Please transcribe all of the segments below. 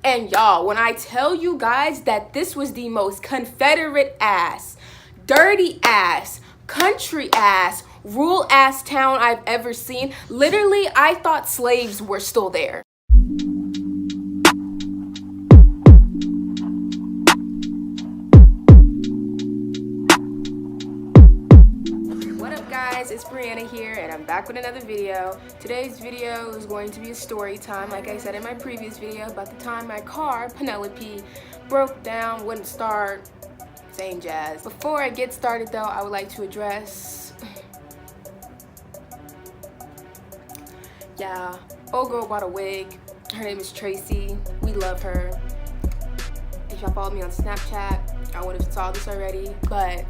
And y'all, when I tell you guys that this was the most Confederate ass, dirty ass, country ass, rural ass town I've ever seen, literally I thought slaves were still there. What up guys, it's Brianna here and I'm back with another video. Today's video is going to be a story time, like I said in my previous video, about the time my car, Penelope, broke down, wouldn't start, same jazz. Before I get started though, I would like to address, yeah, old girl bought a wig. Her name is Tracy. We love her. If y'all followed me on Snapchat, I would have saw this already, but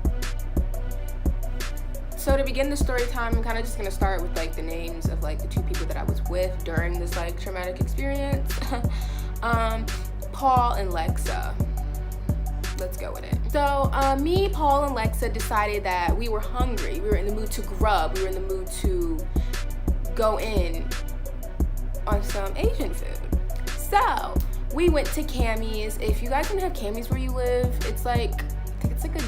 so to begin the story time, I'm kind of just gonna start with like the names of like the two people that I was with during this like traumatic experience. Paul and Lexa. Let's go with it. So me, Paul, and Lexa decided that we were hungry. We were in the mood to grub. We were in the mood to go in on some Asian food. So we went to Cammy's. If you guys don't have Cammy's where you live, it's like, I think it's like a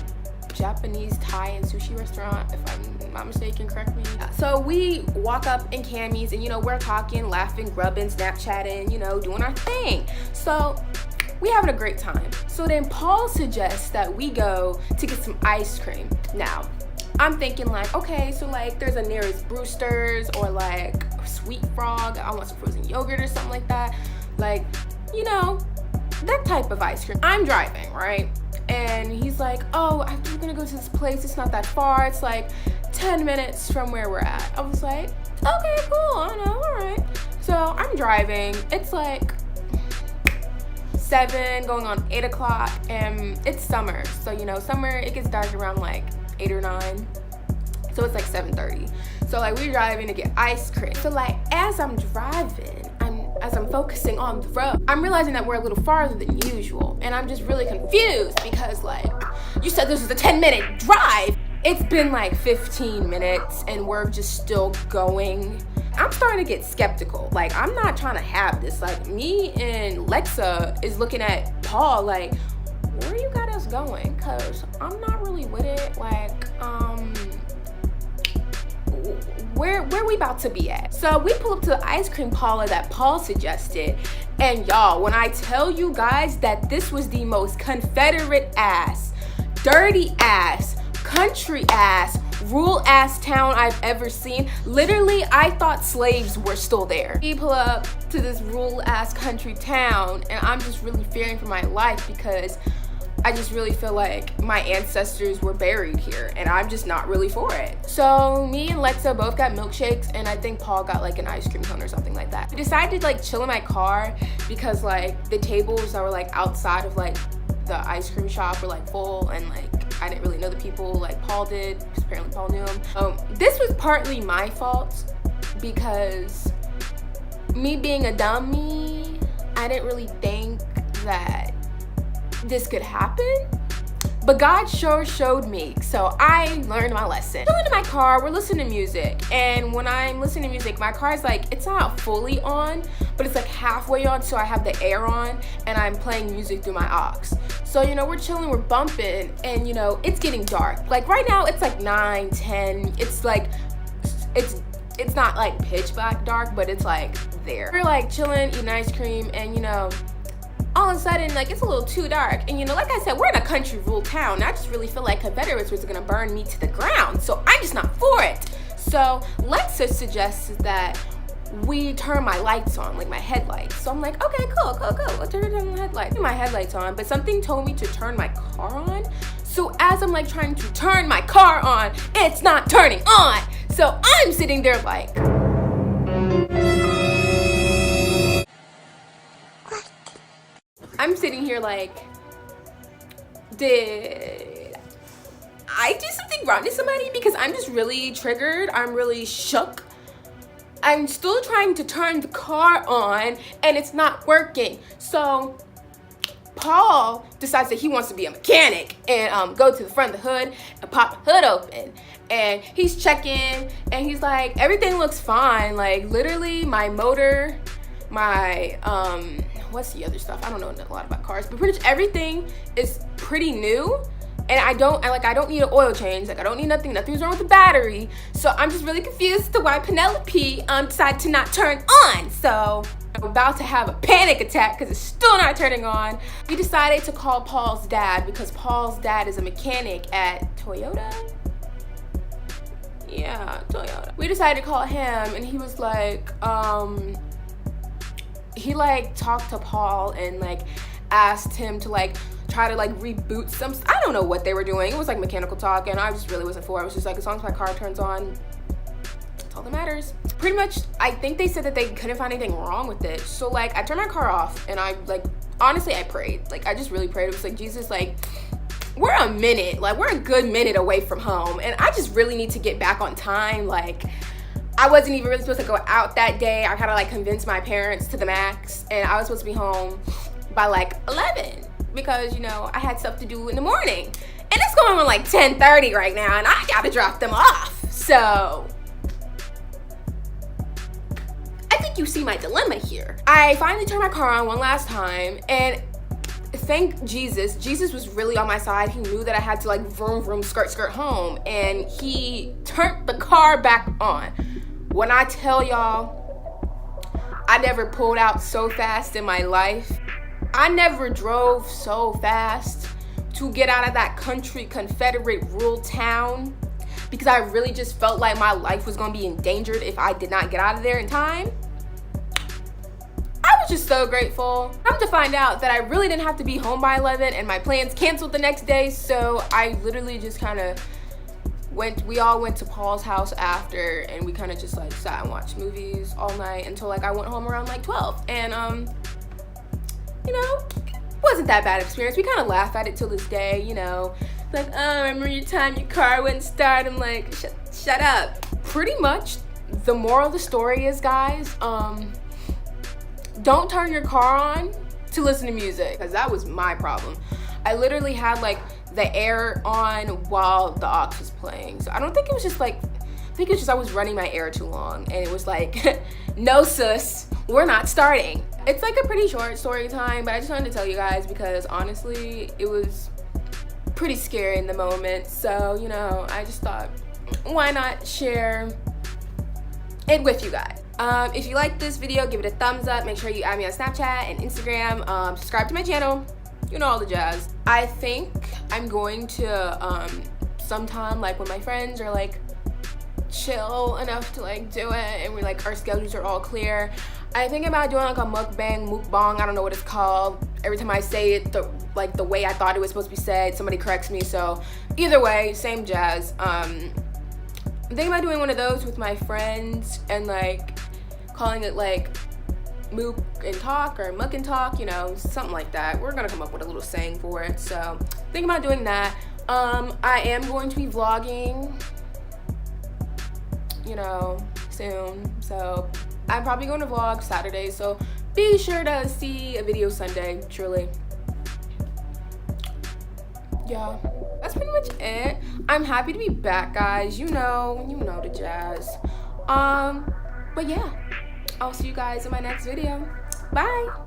Japanese Thai and sushi restaurant, if I'm not mistaken, correct me. So we walk up in Cammy's and we're talking, laughing, grubbing, Snapchatting, doing our thing. So we having a great time. So then Paul suggests that we go to get some ice cream. Now I'm thinking like, okay, so like there's a nearest Brewster's or like Sweet Frog. I want some frozen yogurt or something like that. Like, that type of ice cream. I'm driving, right? And he's like, oh, we're gonna go to this place. It's not that far. It's like 10 minutes from where we're at. I was like, okay, cool. I know, all right. So I'm driving. It's like 7 going on 8 o'clock and it's summer. So, summer, it gets dark around like 8 or 9. So it's like 7:30. So like we're driving to get ice cream. So like as I'm driving, as I'm focusing on the road, I'm realizing that we're a little farther than usual. And I'm just really confused because like, you said this was a 10-minute drive. It's been like 15 minutes and we're just still going. I'm starting to get skeptical. Like, I'm not trying to have this. Like, me and Lexa is looking at Paul like, where you got us going? Cause I'm not really with it. Like, where we about to be at? So we pull up to the ice cream parlor that Paul suggested. And y'all, when I tell you guys that this was the most Confederate ass, dirty ass, country ass, rural ass town I've ever seen, literally I thought slaves were still there. We pull up to this rural ass country town and I'm just really fearing for my life because I just really feel like my ancestors were buried here and I'm just not really for it. So me and Lexa both got milkshakes and I think Paul got like an ice cream cone or something like that. We decided to like chill in my car because like the tables that were like outside of like the ice cream shop were like full and like I didn't really know the people like Paul did because apparently Paul knew him. This was partly my fault because me being a dummy, I didn't really think that this could happen, but God sure showed me. So I learned my lesson. Chilling in my car, we're listening to music, and when I'm listening to music, my car's like, it's not fully on, but it's like halfway on, so I have the air on and I'm playing music through my aux. So we're chilling, we're bumping, and it's getting dark. Like right now it's like 9, 10. It's like it's not like pitch black dark, but it's like there. We're like chilling, eating ice cream, and all of a sudden, like, it's a little too dark. And, like I said, we're in a country rural town. And I just really feel like Confederates was going to burn me to the ground. So I'm just not for it. So Lexa suggests that we turn my lights on, like my headlights. So I'm like, okay, cool. I'll turn my headlights. My headlights on, but something told me to turn my car on. So as I'm like trying to turn my car on, it's not turning on. So I'm sitting there like, I'm sitting here like, did I do something wrong to somebody? Because I'm just really triggered. I'm really shook. I'm still trying to turn the car on and it's not working. So Paul decides that he wants to be a mechanic and go to the front of the hood and pop the hood open. And he's checking and he's like, everything looks fine. Like literally my motor, my what's the other stuff? I don't know a lot about cars, but pretty much everything is pretty new. And I don't need an oil change. Like, I don't need nothing. Nothing's wrong with the battery. So I'm just really confused as to why Penelope decided to not turn on. So I'm about to have a panic attack because it's still not turning on. We decided to call Paul's dad because Paul's dad is a mechanic at Toyota. Yeah, Toyota. We decided to call him, and he was like, he like talked to Paul and like asked him to like try to like reboot some, I don't know what they were doing. It was like mechanical talk, and I just really wasn't for it. I was just like, as long as my car turns on, that's all that matters. Pretty much, I think they said that they couldn't find anything wrong with it. So like, I turned my car off, and I like, honestly, I prayed. Like, I just really prayed. It was like, Jesus, like, we're a good minute away from home, and I just really need to get back on time. Like, I wasn't even really supposed to go out that day. I kind of like convinced my parents to the max, and I was supposed to be home by like 11 because, you know, I had stuff to do in the morning, and it's going on like 10:30 right now, and I gotta drop them off. So I think you see my dilemma here. I finally turned my car on one last time, and thank Jesus. Jesus was really on my side. He knew that I had to like vroom vroom skirt home, and he turned the car back on. When I tell y'all, I never pulled out so fast in my life. I never drove so fast to get out of that country Confederate rural town because I really just felt like my life was gonna be endangered if I did not get out of there in time. I was just so grateful. Come to find out that I really didn't have to be home by 11, and my plans canceled the next day, so I literally just kind of we all went to Paul's house after, and we kind of just like sat and watched movies all night until like I went home around like 12, and you know, wasn't that bad experience. We kind of laugh at it till this day, you know, like, oh, remember your time your car wouldn't start? I'm like, shut up. Pretty much the moral of the story is, guys, don't turn your car on to listen to music, because that was my problem. I literally had like the air on while the aux was playing. So I don't think it was just like, I think it's just I was running my air too long, and it was like, no sis, we're not starting. It's like a pretty short story time, but I just wanted to tell you guys because honestly, it was pretty scary in the moment. So, you know, I just thought, why not share it with you guys? If you like this video, give it a thumbs up. Make sure you add me on Snapchat and Instagram. Subscribe to my channel. You know, all the jazz. I think I'm going to sometime, like when my friends are like chill enough to like do it, and we like our schedules are all clear, I think about doing like a mukbang, I don't know what it's called. Every time I say it the way I thought it was supposed to be said, somebody corrects me. So either way, same jazz. I'm thinking about doing one of those with my friends and like calling it like mook and talk or muck and talk, you know, something like that. We're gonna come up with a little saying for it. So thinking about doing that. I am going to be vlogging, you know, soon. So I'm probably going to vlog Saturday. So be sure to see a video Sunday, truly. Yeah, that's pretty much it. I'm happy to be back, guys. You know the jazz. But yeah, I'll see you guys in my next video. Bye.